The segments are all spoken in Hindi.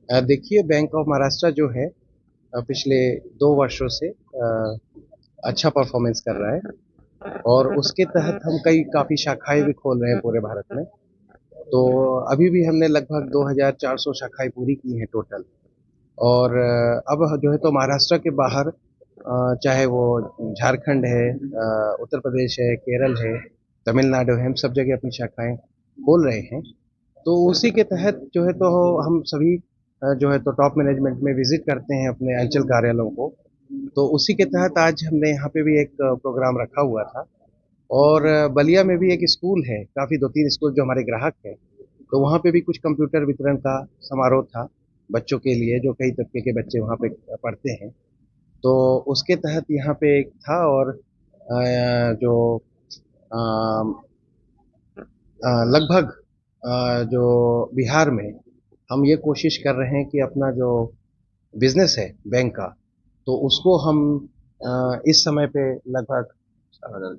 देखिए बैंक ऑफ महाराष्ट्र जो है पिछले 2 वर्षों से अच्छा परफॉर्मेंस कर रहा है और उसके तहत हम कई काफ़ी शाखाएं भी खोल रहे हैं पूरे भारत में। तो अभी भी हमने लगभग 2400 शाखाएं पूरी की हैं टोटल। और अब जो है तो महाराष्ट्र के बाहर चाहे वो झारखंड है, उत्तर प्रदेश है, केरल है, तमिलनाडु है, हम सब जगह अपनी शाखाएं खोल रहे हैं। तो उसी के तहत जो है तो हम सभी जो है तो टॉप मैनेजमेंट में विजिट करते हैं अपने अंचल कार्यालयों को। तो उसी के तहत आज हमने यहाँ पे भी एक प्रोग्राम रखा हुआ था। और बलिया में भी एक स्कूल है, काफ़ी 2-3 स्कूल जो हमारे ग्राहक हैं। तो वहाँ पे भी कुछ कंप्यूटर वितरण का समारोह था बच्चों के लिए, जो कई तबके के बच्चे वहाँ पे पढ़ते हैं। तो उसके तहत यहाँ पे एक था। और जो लगभग जो बिहार में हम ये कोशिश कर रहे हैं कि अपना जो बिजनेस है बैंक का, तो उसको हम इस समय पे लगभग,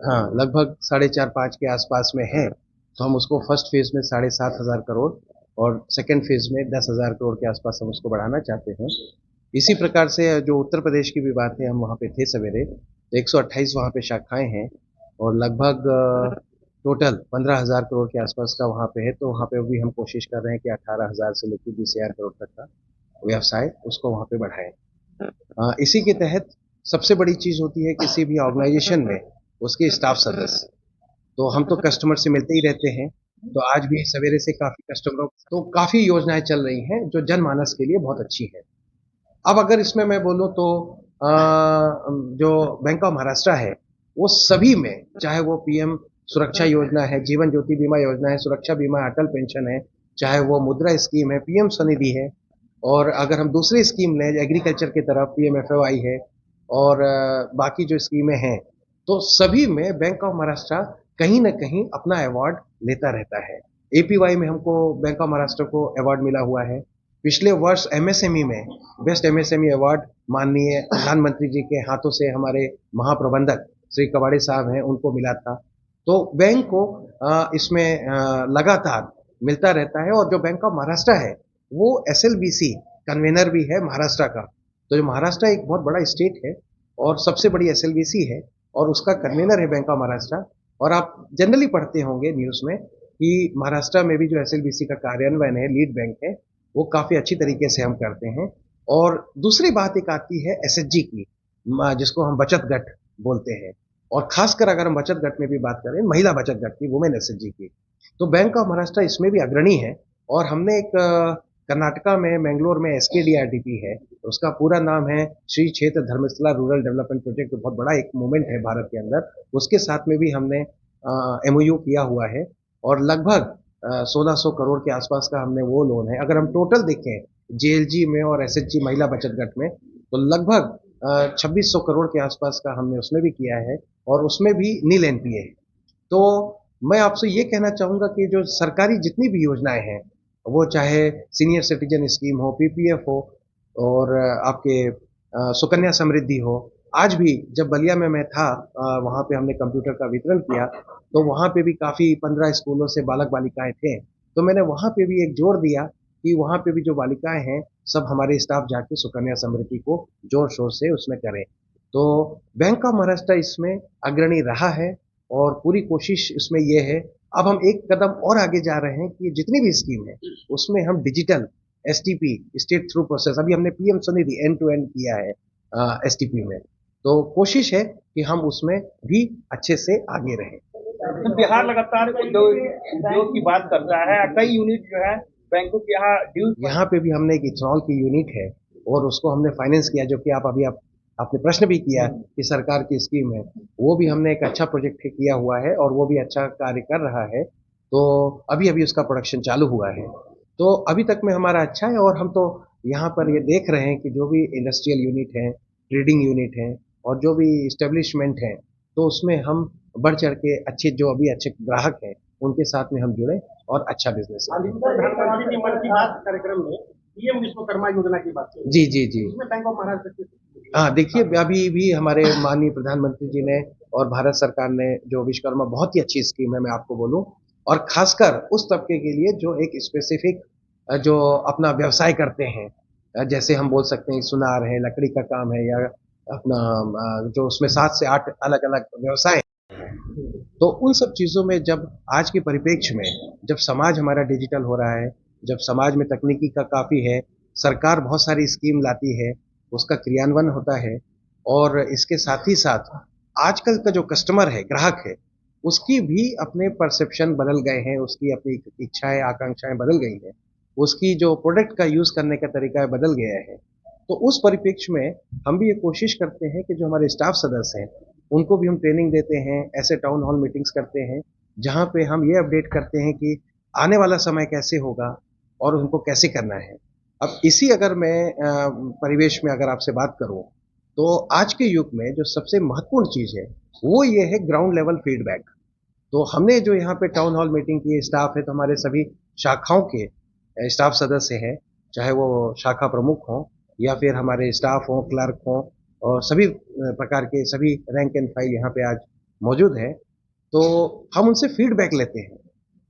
हाँ, लगभग 4.5-5 के आसपास में है। तो हम उसको फर्स्ट फेज में 7,500 करोड़ और सेकंड फेज में 10,000 करोड़ के आसपास हम उसको बढ़ाना चाहते हैं। इसी प्रकार से जो उत्तर प्रदेश की भी बात है, हम वहाँ पे थे सवेरे, तो 128 वहाँ पे शाखाएं हैं और लगभग टोटल 15,000 करोड़ के आसपास का वहाँ पे है। तो वहाँ पे भी हम कोशिश कर रहे हैं कि 18,000 से लेकर 20,000 करोड़ तक का व्यवसाय उसको वहाँ पे बढ़ाएं। इसी के तहत सबसे बड़ी चीज होती है किसी भी ऑर्गेनाइजेशन में उसके स्टाफ सदस्य। तो हम तो कस्टमर से मिलते ही रहते हैं। तो आज भी सवेरे से काफी कस्टमरों, तो काफी योजनाएं चल रही हैं जो जनमानस के लिए बहुत अच्छी है। अब अगर इसमें मैं बोलूं तो जो बैंक ऑफ महाराष्ट्र है वो सभी में, चाहे वो पीएम सुरक्षा योजना है, जीवन ज्योति बीमा योजना है, सुरक्षा बीमा, अटल पेंशन है, चाहे वो मुद्रा स्कीम है, पीएम स्वनिधि है, और अगर हम दूसरी स्कीम लें एग्रीकल्चर की तरफ पीएमएफएवाई है, और बाकी जो स्कीमें हैं, तो सभी में बैंक ऑफ महाराष्ट्र कहीं ना कहीं अपना अवार्ड लेता रहता है। एपीवाई में हमको बैंक ऑफ महाराष्ट्र को अवार्ड मिला हुआ है। पिछले वर्ष एमएसएमई में बेस्ट एमएसएमई अवार्ड माननीय प्रधानमंत्री जी के हाथों से हमारे महाप्रबंधक श्री कबाड़े साहब हैं उनको मिला था। तो बैंक को इसमें लगातार मिलता रहता है। और जो बैंक ऑफ महाराष्ट्र है वो एसएलबीसी कन्वेनर भी है महाराष्ट्र का। तो जो महाराष्ट्र एक बहुत बड़ा स्टेट है और सबसे बड़ी एसएलबीसी है और उसका कन्वेनर है बैंक ऑफ महाराष्ट्र। और आप जनरली पढ़ते होंगे न्यूज में कि महाराष्ट्र में भी जो एसएलबीसी का कार्यान्वयन है, लीड बैंक है, वो काफी अच्छी तरीके से हम करते हैं। और दूसरी बात एक आती है एसएचजी की, जिसको हम बचत गट बोलते हैं। और खासकर अगर हम बचत गट में भी बात करें, महिला बचत गट की, वुमेन एसएचजी की, तो बैंक ऑफ महाराष्ट्र इसमें भी अग्रणी है। और हमने एक कर्नाटका में मैंगलोर में एसकेडीआरडीपी है, उसका पूरा नाम है श्री क्षेत्र धर्मस्थला रूरल डेवलपमेंट प्रोजेक्ट, बहुत बड़ा एक मूवमेंट है भारत के अंदर। उसके साथ में भी हमने एमओयू किया हुआ है और लगभग 1600 करोड़ के आसपास का हमने वो लोन है। अगर हम टोटल देखें जेएलजी में और एसएचजी महिला बचत गट में, तो लगभग 2600 करोड़ के आसपास का हमने उसमें भी किया है और उसमें भी नील एनपीए है। तो मैं आपसे ये कहना चाहूंगा कि जो सरकारी जितनी भी योजनाएं हैं, वो चाहे सीनियर सिटीजन स्कीम हो, पीपीएफ हो, और आपके सुकन्या समृद्धि हो। आज भी जब बलिया में मैं था, वहाँ पे हमने कंप्यूटर का वितरण किया, तो वहाँ पे भी काफ़ी 15 स्कूलों से बालक बालिकाएं थे। तो मैंने वहाँ पे भी एक जोर दिया कि वहाँ पे भी जो बालिकाएं हैं, सब हमारे स्टाफ जाके सुकन्या समृद्धि को जोर शोर से उसमें करें। तो बैंक ऑफ महाराष्ट्र इसमें अग्रणी रहा है और पूरी कोशिश इसमें ये है। अब हम एक कदम और आगे जा रहे हैं कि जितनी भी स्कीम है उसमें हम digital STP, state through process, अभी हमने PM Svanidhi end to end किया है एसटीपी में। तो कोशिश है कि हम उसमें भी अच्छे से आगे रहें। तो बिहार लगातार उद्योग की बात करता है, कई यूनिट जो है बैंकों के यहाँ ड्यूज यहाँ पे भी हमने एक इथेनॉल की यूनिट है और उसको हमने फाइनेंस किया, जो कि आपने प्रश्न भी किया कि सरकार की स्कीम है। वो भी हमने एक अच्छा प्रोजेक्ट किया हुआ है और वो भी अच्छा कार्य कर रहा है। तो अभी अभी उसका प्रोडक्शन चालू हुआ है। तो अभी तक में हमारा अच्छा है। और हम तो यहाँ पर ये देख रहे हैं कि जो भी इंडस्ट्रियल यूनिट है, ट्रेडिंग यूनिट है, और जो भी इस्टेब्लिशमेंट है, तो उसमें हम बढ़ चढ़ के अच्छे, जो अभी अच्छे ग्राहक हैं, उनके साथ में हम जुड़े और अच्छा बिजनेस करें। प्रधानमंत्री जी मन की बात कार्यक्रम में पीएम विश्वकर्मा योजना की बात की, जी जी जी। इसमें बैंक ऑफ महाराष्ट्र की, हाँ, देखिए अभी भी हमारे माननीय प्रधानमंत्री जी ने और भारत सरकार ने जो विश्वकर्मा, बहुत ही अच्छी स्कीम है मैं आपको बोलूं। और खासकर उस तबके के लिए जो एक स्पेसिफिक जो अपना व्यवसाय करते हैं, जैसे हम बोल सकते हैं सुनार है, लकड़ी का काम है, या अपना जो उसमें 7 से 8 अलग-अलग व्यवसाय, तो उन सब चीज़ों में जब आज के परिप्रेक्ष्य में जब समाज हमारा डिजिटल हो रहा है, जब समाज में तकनीकी का काफ़ी है, सरकार बहुत सारी स्कीम लाती है, उसका क्रियान्वयन होता है, और इसके साथ ही साथ आजकल का जो कस्टमर है, ग्राहक है, उसकी भी अपने परसेप्शन बदल गए हैं, उसकी अपनी इच्छाएँ, आकांक्षाएँ बदल गई हैं, उसकी जो प्रोडक्ट का यूज़ करने का तरीका है बदल गया है। तो उस परिप्रेक्ष्य में हम भी ये कोशिश करते हैं कि जो हमारे स्टाफ सदस्य हैं, उनको भी हम ट्रेनिंग देते हैं, ऐसे टाउन हॉल मीटिंग्स करते हैं, जहाँ पे हम ये अपडेट करते हैं कि आने वाला समय कैसे होगा और उनको कैसे करना है। अब इसी अगर मैं परिवेश में अगर आपसे बात करूँ, तो आज के युग में जो सबसे महत्वपूर्ण चीज़ है, वो ये है ग्राउंड लेवल फीडबैक। तो हमने जो यहाँ पे टाउन हॉल मीटिंग की स्टाफ है, तो हमारे सभी शाखाओं के स्टाफ सदस्य हैं, चाहे वो शाखा प्रमुख हों या फिर हमारे स्टाफ हों, क्लर्क हों, और सभी प्रकार के सभी रैंक एंड फाइल यहाँ पे आज मौजूद हैं। तो हम उनसे फीडबैक लेते हैं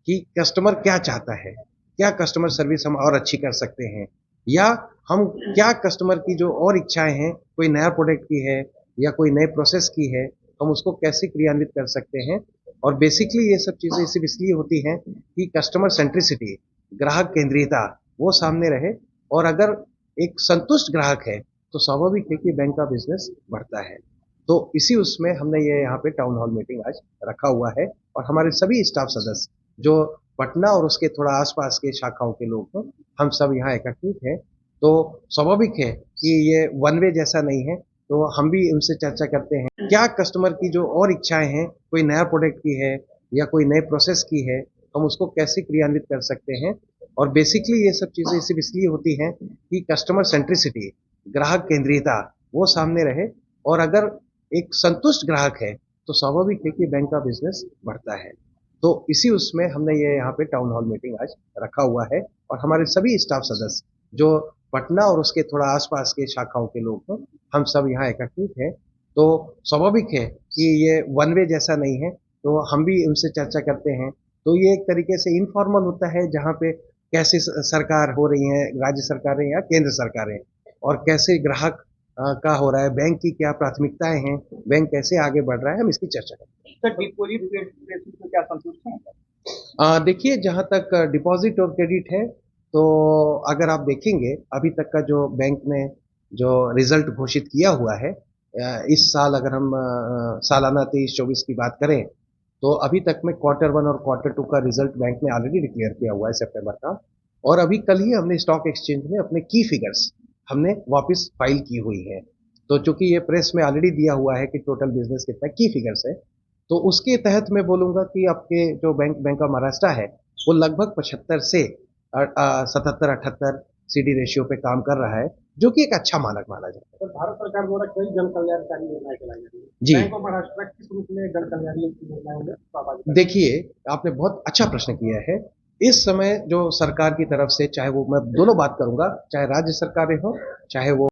कि कस्टमर क्या चाहता है, क्या कस्टमर सर्विस हम और अच्छी कर सकते हैं, या हम क्या कस्टमर की जो और इच्छाएं हैं, कोई नया प्रोडक्ट की है या कोई नए प्रोसेस की है, हम उसको कैसे क्रियान्वित कर सकते हैं। और बेसिकली ये सब चीज़ें सिर्फ इसलिए होती हैं कि कस्टमर सेंट्रिसिटी, ग्राहक केंद्रीयता, वो सामने रहे, और अगर एक संतुष्ट ग्राहक है तो स्वाभाविक है कि बैंक का बिजनेस बढ़ता है। तो इसी उसमें हमने ये यहाँ पे टाउन हॉल मीटिंग आज रखा हुआ है, और हमारे सभी स्टाफ सदस्य जो पटना और उसके थोड़ा आसपास के शाखाओं के लोग हैं, हम सब यहाँ एकत्रित हैं। तो स्वाभाविक है कि ये वन वे जैसा नहीं है, तो हम भी उनसे चर्चा करते हैं क्या कस्टमर की जो और इच्छाएं हैं, कोई नया प्रोडक्ट की है या कोई नए प्रोसेस की है, हम उसको कैसे क्रियान्वित कर सकते हैं। और बेसिकली ये सब चीज़ें सिर्फ इसलिए होती हैं कि कस्टमर सेंट्रिसिटी, ग्राहक केंद्रीयता, वो सामने रहे, और अगर एक संतुष्ट ग्राहक है तो स्वाभाविक है कि बैंक का बिजनेस बढ़ता है। तो इसी उसमें हमने ये यहाँ पे टाउन हॉल मीटिंग आज रखा हुआ है, और हमारे सभी स्टाफ सदस्य जो पटना और उसके थोड़ा आसपास के शाखाओं के लोग हैं, हम सब यहाँ एकत्रित हैं। तो स्वाभाविक है कि ये वन वे जैसा नहीं है, तो हम भी उनसे चर्चा करते हैं। तो ये एक तरीके से इनफॉर्मल होता है, जहाँ पे कैसे सरकार हो रही है, राज्य सरकारें या केंद्र सरकारें, और कैसे ग्राहक का हो रहा है, बैंक की क्या प्राथमिकताएं हैं, बैंक कैसे आगे बढ़ रहा है, हम इसकी चर्चा करते हैं। सर डिपोजिट रेशियो से क्या संतुष्ट हैं? देखिए, जहाँ तक डिपॉजिट और क्रेडिट है, तो अगर आप देखेंगे अभी तक का जो बैंक ने जो रिजल्ट घोषित किया हुआ है, इस साल अगर हम सालाना 23-24 की बात करें, तो अभी तक में क्वार्टर वन और क्वार्टर टू का रिजल्ट बैंक ने ऑलरेडी डिक्लेयर किया हुआ है सितंबर का। और अभी कल ही हमने स्टॉक एक्सचेंज में अपने की फिगर्स हमने वापस फाइल की हुई है। तो चूंकि ये प्रेस में ऑलरेडी दिया हुआ है कि टोटल बिजनेस कितना की फिगर्स है, तो उसके तहत मैं बोलूँगा कि आपके जो बैंक ऑफ महाराष्ट्र है, वो लगभग 75 से 77-78 सीडी रेशियो पे काम कर रहा है, जो कि एक अच्छा मानक माना जाता है। तो भारत सरकार द्वारा कई जन कल्याणकारी योजनाएं चलाई जा रही है। जी। बैंक ऑफ महाराष्ट्र किस रूप में जन कल्याणकारी योजनाओं में सहभागी है? देखिए, आपने बहुत अच्छा प्रश्न किया है। इस समय जो सरकार की तरफ से, चाहे वो, मैं दोनों बात करूँगा, चाहे राज्य सरकारें हों, चाहे वो